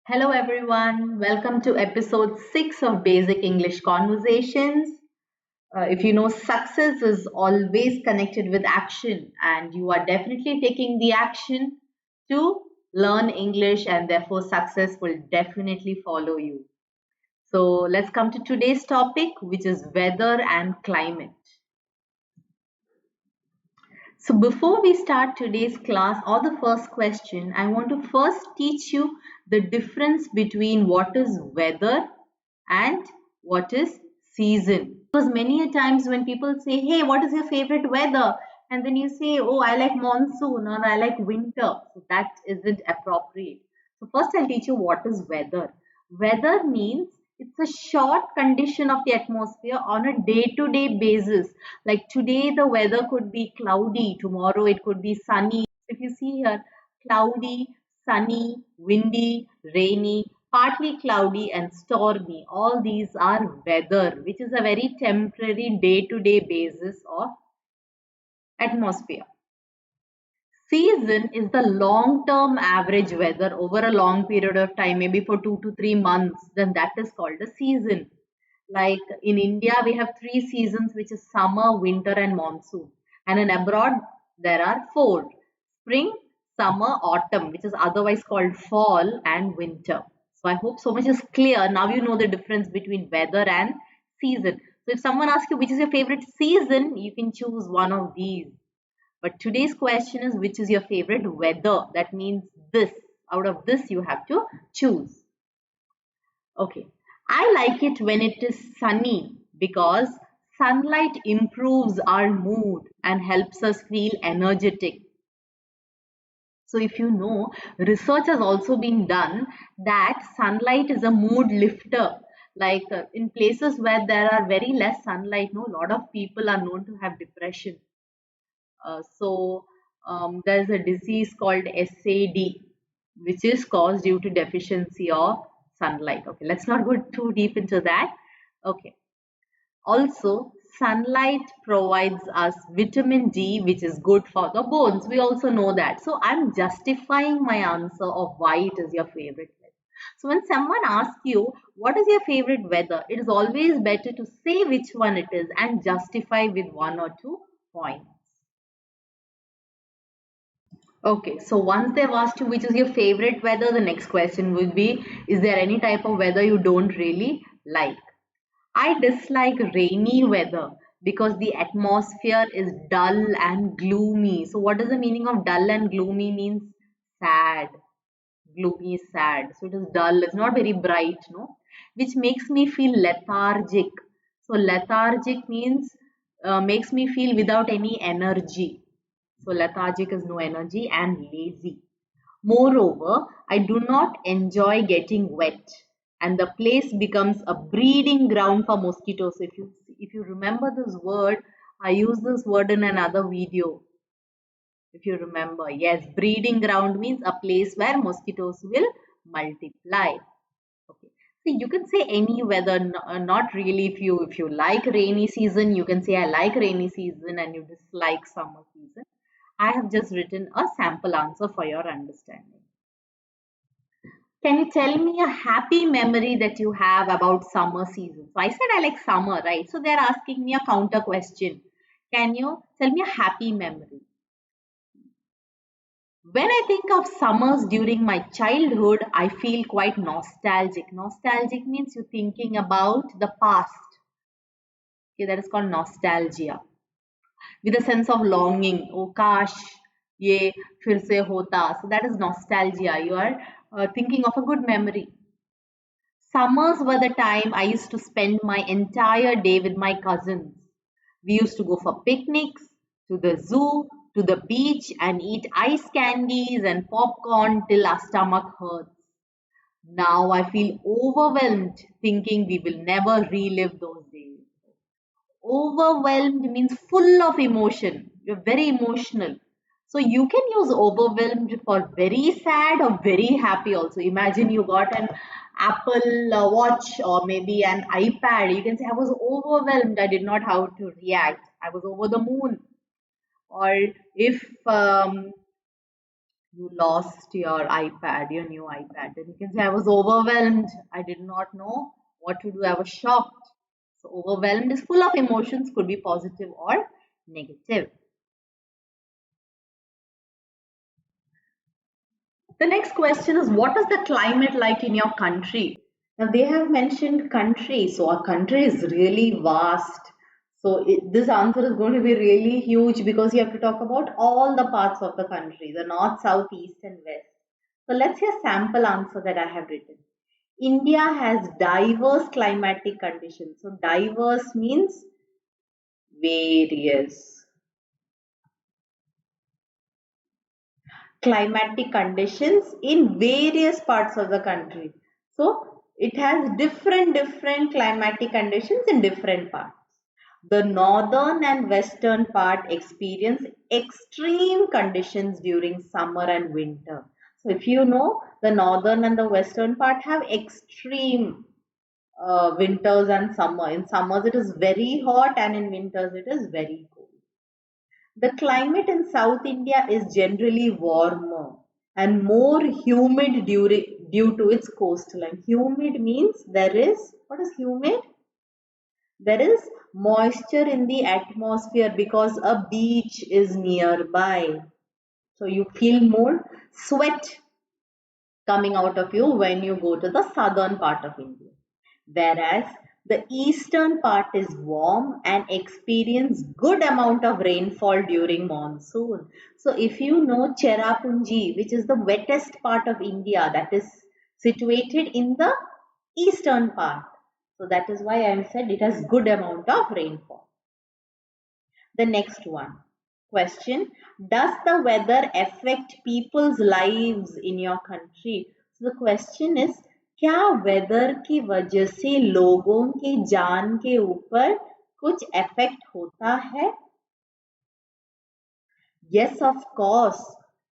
Hello, everyone. Welcome to episode 6 of Basic English Conversations. If you know, success is always connected with action, and you are definitely taking the action to learn English, and therefore, success will definitely follow you. So, let's come to today's topic, which is weather and climate. So before we start today's class or the first question, I want to first teach you the difference between what is weather and what is season. Because many a times when people say, hey, what is your favorite weather? And then you say, oh, I like monsoon or I like winter. So that isn't appropriate. So first I'll teach you what is weather. Weather means it's a short condition of the atmosphere on a day-to-day basis. Like today, the weather could be cloudy, tomorrow, it could be sunny. If you see here, cloudy, sunny, windy, rainy, partly cloudy, and stormy. All these are weather, which is a very temporary day-to-day basis of atmosphere. Season is the long-term average weather over a long period of time, maybe for 2 to 3 months, then that is called a season. Like in India, we have three seasons, which is summer, winter, and monsoon. And in abroad, there are four: spring, summer, autumn, which is otherwise called fall, and winter. So I hope so much is clear. Now you know the difference between weather and season. So if someone asks you which is your favorite season, you can choose one of these. But today's question is which is your favorite weather? That means this. Out of this, you have to choose. Okay. I like it when it is sunny because sunlight improves our mood and helps us feel energetic. So, if you know, research has also been done that sunlight is a mood lifter. Like in places where there are very less sunlight, no, a lot of people are known to have depression. There's a disease called SAD, which is caused due to deficiency of sunlight. Okay, let's not go too deep into that. Okay. Also, sunlight provides us vitamin D, which is good for the bones. We also know that. So I'm justifying my answer of why it is your favorite weather. So when someone asks you, what is your favorite weather? It is always better to say which one it is and justify with one or two points. Okay, so once they've asked you which is your favorite weather, the next question would be, is there any type of weather you don't really like? I dislike rainy weather because the atmosphere is dull and gloomy. So what is the meaning of dull and gloomy? Means sad. Gloomy is sad. So it is dull. It's not very bright, no? Which makes me feel lethargic. So lethargic means makes me feel without any energy. So lethargic is no energy and lazy. Moreover, I do not enjoy getting wet and the place becomes a breeding ground for mosquitoes. If you remember this word, I used this word in another video. If you remember, yes, breeding ground means a place where mosquitoes will multiply. Okay. See, you can say any weather, not really. If you like rainy season, you can say I like rainy season, and you dislike summer season. I have just written a sample answer for your understanding. Can you tell me a happy memory that you have about summer season? So I said I like summer, right? So they're asking me a counter question. Can you tell me a happy memory? When I think of summers during my childhood, I feel quite nostalgic. Nostalgic means you're thinking about the past. Okay, that is called nostalgia. With a sense of longing. Oh, kash, ye fir se hota. So that is nostalgia. You are thinking of a good memory. Summers were the time I used to spend my entire day with my cousins. We used to go for picnics, to the zoo, to the beach, and eat ice candies and popcorn till our stomach hurts. Now I feel overwhelmed thinking we will never relive those days. Overwhelmed means full of emotion. You're very emotional. So you can use overwhelmed for very sad or very happy also. Imagine you got an Apple watch or maybe an iPad. You can say, I was overwhelmed. I did not know how to react. I was over the moon. Or if You lost your iPad, your new iPad. Then you can say, I was overwhelmed. I did not know what to do. I was shocked. So, overwhelmed is full of emotions, could be positive or negative. The next question is, what is the climate like in your country? Now, they have mentioned country. So, our country is really vast. So, this answer is going to be really huge because you have to talk about all the parts of the country, the north, south, east, and west. So, let's hear sample answer that I have written. India has diverse climatic conditions. So, diverse means various. Climatic conditions in various parts of the country. So it has different climatic conditions in different parts. The northern and western part experience extreme conditions during summer and winter. So if you know, the northern and the western part have extreme winters and summer. In summers it is very hot and in winters it is very cold. The climate in South India is generally warmer and more humid due to its coastline. Humid means there is, what is humid? There is moisture in the atmosphere because a beach is nearby. So you feel more sweat coming out of you when you go to the southern part of India. Whereas the eastern part is warm and experience good amount of rainfall during monsoon. So if you know Cherrapunji, which is the wettest part of India, that is situated in the eastern part. So that is why I am said it has good amount of rainfall. The next one. Question: does the weather affect people's lives in your country? So the question is, क्या weather की वजह से लोगों की जान के ऊपर कुछ effect होता है? Yes, of course.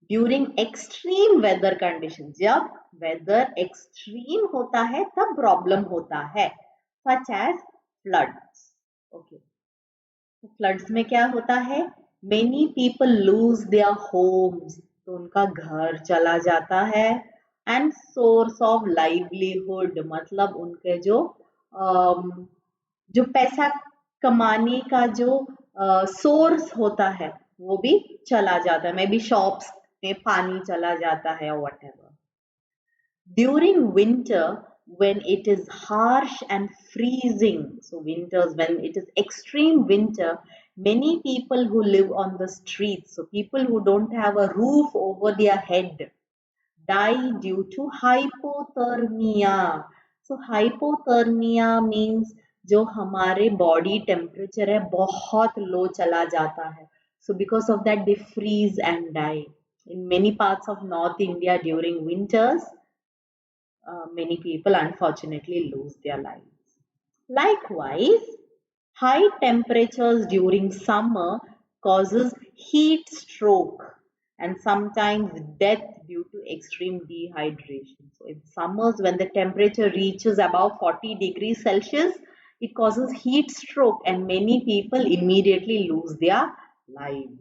During extreme weather conditions, जब weather extreme होता है तब problem होता है, such as floods. Okay. Floods में क्या होता है, many people lose their homes, तो उनका घर चला जाता है, एंड सोर्स ऑफ लाइवलीहुड मतलब उनके जो जो पैसा कमाने का जो सोर्स होता है वो भी चला जाता है, मे बी शॉप्स में पानी चला जाता है और what ever. During winter, when it is harsh and freezing, so winters, when it is extreme winter, many people who live on the streets, so people who don't have a roof over their head, die due to hypothermia. So hypothermia means जो हमारे body temperature है बहुत low चला जाता है. So because of that they freeze and die. In many parts of North India during winters, many people unfortunately lose their lives. Likewise, high temperatures during summer causes heat stroke and sometimes death due to extreme dehydration. So in summers when the temperature reaches above 40 degrees Celsius, it causes heat stroke and many people immediately lose their lives.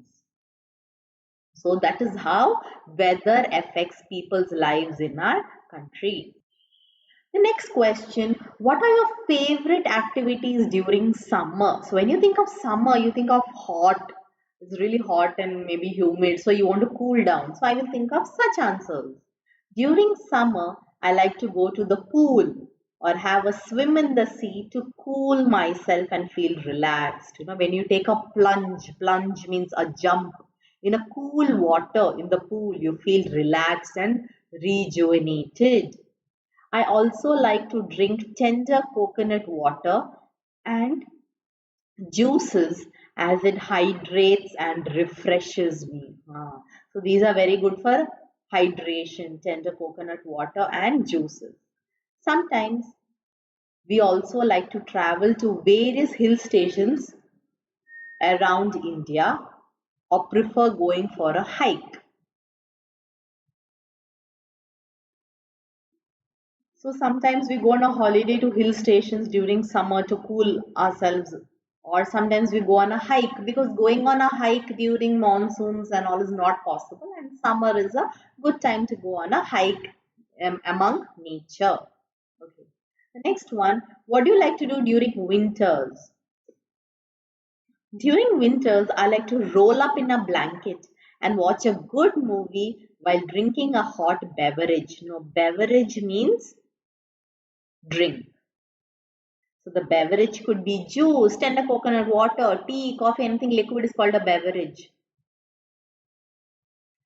So that is how weather affects people's lives in our country. The next question, what are your favorite activities during summer? So when you think of summer, you think of hot. It's really hot and maybe humid, so you want to cool down. So I will think of such answers. During summer, I like to go to the pool or have a swim in the sea to cool myself and feel relaxed. You know, when you take a plunge means a jump. In a cool water in the pool, you feel relaxed and rejuvenated. I also like to drink tender coconut water and juices as it hydrates and refreshes me. So these are very good for hydration, tender coconut water and juices. Sometimes we also like to travel to various hill stations around India or prefer going for a hike. So sometimes we go on a holiday to hill stations during summer to cool ourselves Or sometimes we go on a hike, because going on a hike during monsoons and all is not possible, and summer is a good time to go on a hike among nature. Okay. The next one, what do you like to do during winters? During winters, I like to roll up in a blanket and watch a good movie while drinking a hot beverage. No, beverage means drink. So the beverage could be juice, tender coconut water, tea, coffee, anything liquid is called a beverage.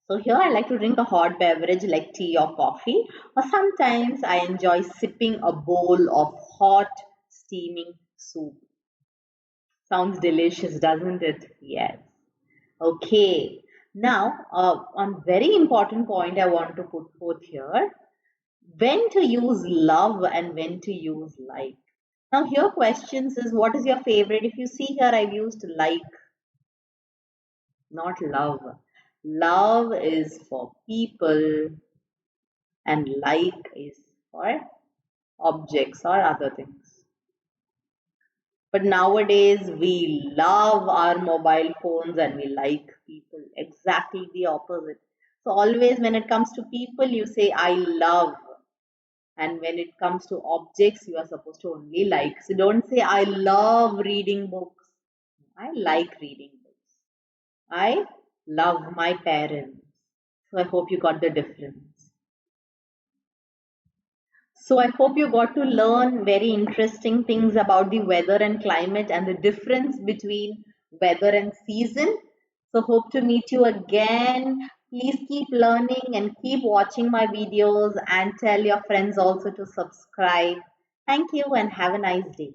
So here I like to drink a hot beverage like tea or coffee, or sometimes I enjoy sipping a bowl of hot steaming soup. Sounds delicious, doesn't it? Yes. Okay. Now, one very important point I want to put forth here: when to use love and when to use like. Now, here questions is, what is your favorite? If you see here, I've used like, not love. Love is for people and like is for objects or other things. But nowadays, we love our mobile phones and we like people. Exactly the opposite. So, always when it comes to people, you say, I love. And when it comes to objects, you are supposed to only like. So, don't say, I love reading books. I like reading books. I love my parents. So, I hope you got the difference. So I hope you got to learn very interesting things about the weather and climate and the difference between weather and season. So hope to meet you again. Please keep learning and keep watching my videos, and tell your friends also to subscribe. Thank you and have a nice day.